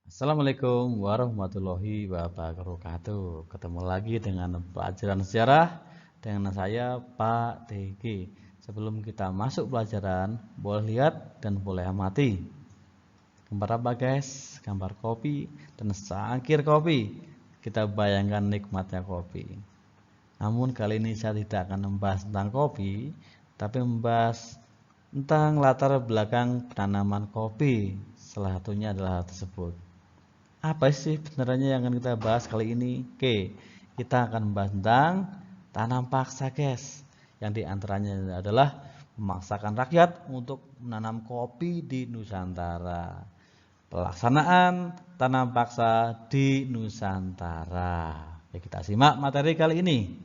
Assalamualaikum warahmatullahi wabarakatuh. Ketemu lagi dengan pelajaran sejarah dengan saya Pak TG. Sebelum kita masuk pelajaran, boleh lihat dan boleh amati. Gambar apa guys? Gambar kopi dan secangkir kopi. Kita bayangkan nikmatnya kopi. Namun kali ini saya tidak akan membahas tentang kopi, tapi membahas tentang latar belakang penanaman kopi. Salah satunya adalah hal tersebut. Apa sih sebenarnya yang akan kita bahas kali ini? Oke, kita akan membahas tentang tanam paksa, guys. Yang diantaranya adalah memaksakan rakyat untuk menanam kopi di Nusantara. Pelaksanaan tanam paksa di Nusantara. Ya, kita simak materi kali ini.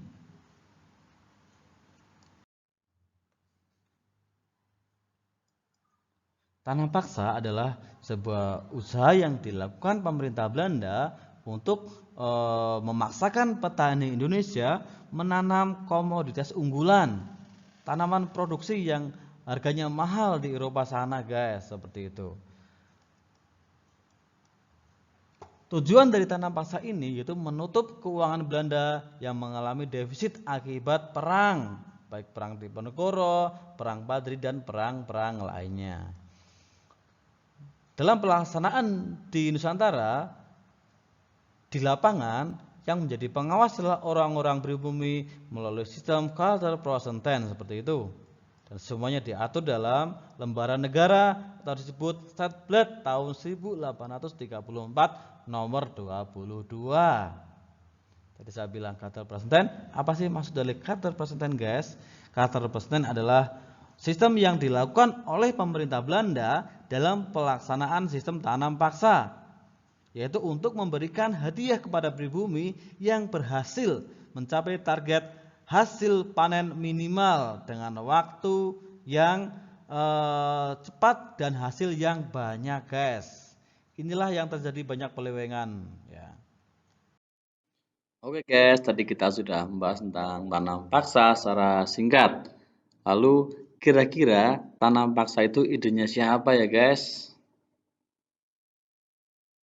Tanam paksa adalah sebuah usaha yang dilakukan pemerintah Belanda untuk memaksakan petani Indonesia menanam komoditas unggulan, tanaman produksi yang harganya mahal di Eropa sana, guys, seperti itu. Tujuan dari tanam paksa ini yaitu menutup keuangan Belanda yang mengalami defisit akibat perang, baik perang Diponegoro, perang Padri, dan perang-perang lainnya. Dalam pelaksanaan di Nusantara, di lapangan yang menjadi pengawas adalah orang-orang pribumi melalui sistem Kaiserpräsidenten seperti itu. Dan semuanya diatur dalam lembaran negara atau disebut Statblad tahun 1834 nomor 22. Tadi saya bilang Kaiserpräsidenten, apa sih maksud dari Kaiserpräsidenten, guys? Kaiserpräsidenten adalah sistem yang dilakukan oleh pemerintah Belanda dalam pelaksanaan sistem tanam paksa, yaitu untuk memberikan hadiah kepada pribumi yang berhasil mencapai target hasil panen minimal dengan waktu yang cepat dan hasil yang banyak, guys. Inilah yang terjadi banyak pelewengan, ya. Oke guys, tadi kita sudah membahas tentang tanam paksa secara singkat. Lalu kira-kira tanam paksa itu idenya siapa ya guys?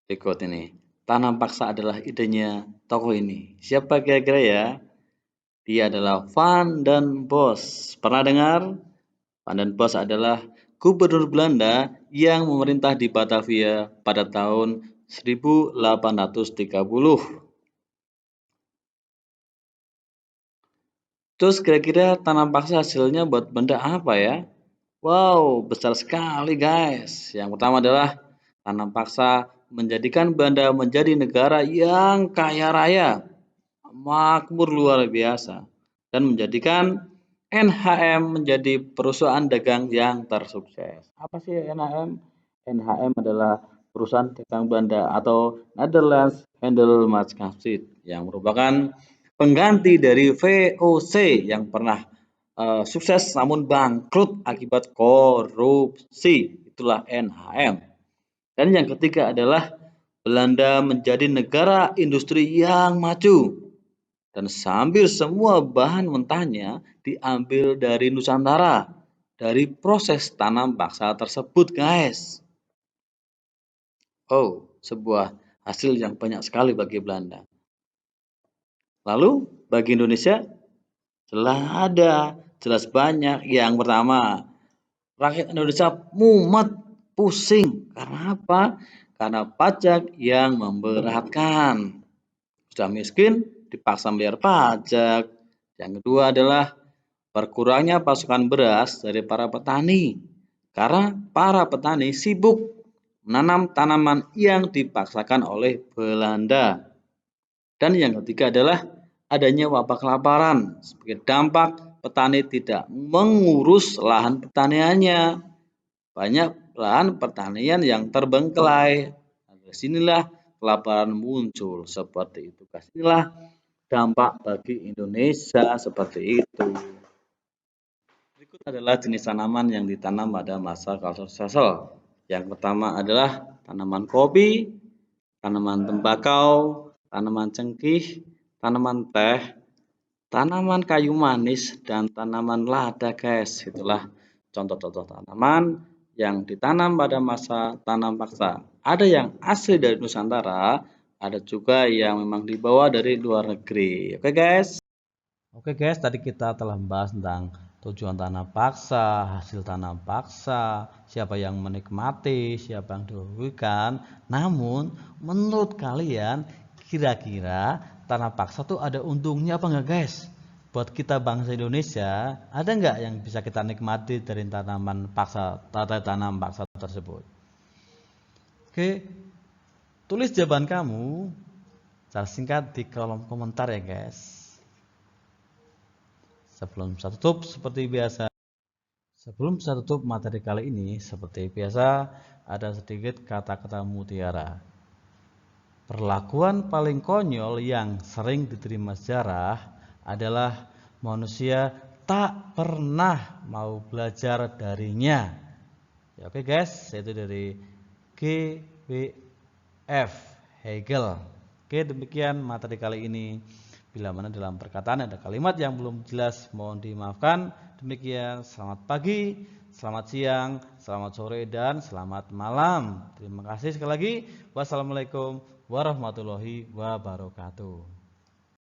Berikut ini. Tanam paksa adalah idenya tokoh ini. Siapa kira-kira ya? Dia adalah Van den Bosch. Pernah dengar? Van den Bosch adalah gubernur Belanda yang memerintah di Batavia pada tahun 1830. Terus kira-kira tanam paksa hasilnya buat benda apa ya? Wow, besar sekali guys. Yang pertama adalah tanam paksa menjadikan Belanda menjadi negara yang kaya raya, makmur luar biasa, dan menjadikan NHM menjadi perusahaan dagang yang tersukses. Apa sih NHM? NHM adalah perusahaan dagang Belanda atau Netherlands Handelsmaatschap yang merupakan pengganti dari VOC yang pernah sukses namun bangkrut akibat korupsi. Itulah NHM. Dan yang ketiga adalah Belanda menjadi negara industri yang maju. Dan sambil semua bahan mentahnya diambil dari Nusantara. Dari proses tanam paksa tersebut guys. Oh, sebuah hasil yang banyak sekali bagi Belanda. Lalu bagi Indonesia jelas ada, jelas banyak. Yang pertama, rakyat Indonesia mumet, pusing. Karena apa? Karena pajak yang memberatkan. Sudah miskin, dipaksa bayar pajak. Yang kedua adalah berkurangnya pasokan beras dari para petani. Karena para petani sibuk menanam tanaman yang dipaksakan oleh Belanda. Dan yang ketiga adalah adanya wabah kelaparan. Sebagai dampak, petani tidak mengurus lahan pertaniannya. Banyak lahan pertanian yang terbengkelai. Dari sinilah kelaparan muncul seperti itu. Inilah dampak bagi Indonesia seperti itu. Berikut adalah jenis tanaman yang ditanam pada masa Kalsel. Yang pertama adalah tanaman kopi, tanaman tembakau, tanaman cengkih, tanaman teh, tanaman kayu manis, dan tanaman lada guys. Itulah contoh-contoh tanaman yang ditanam pada masa tanam paksa. Ada yang asli dari Nusantara, ada juga yang memang dibawa dari luar negeri. Oke guys? Oke guys, tadi kita telah membahas tentang tujuan tanam paksa, hasil tanam paksa, siapa yang menikmati, siapa yang dirugikan. Namun, menurut kalian, kira-kira tanam paksa tuh ada untungnya apa enggak guys? Buat kita bangsa Indonesia, ada enggak yang bisa kita nikmati dari tanaman paksa, tata tanam paksa tersebut? Oke, tulis jawaban kamu secara singkat di kolom komentar ya guys. Sebelum saya tutup materi kali ini, seperti biasa ada sedikit kata-kata mutiara. Perlakuan paling konyol yang sering diterima sejarah adalah manusia tak pernah mau belajar darinya. Ya, oke guys, itu dari G.W.F. Hegel. Oke, demikian materi kali ini. Bila mana dalam perkataan ada kalimat yang belum jelas, mohon dimaafkan. Demikian, selamat pagi, selamat siang, selamat sore, dan selamat malam. Terima kasih sekali lagi. Wassalamualaikum warahmatullahi wabarakatuh.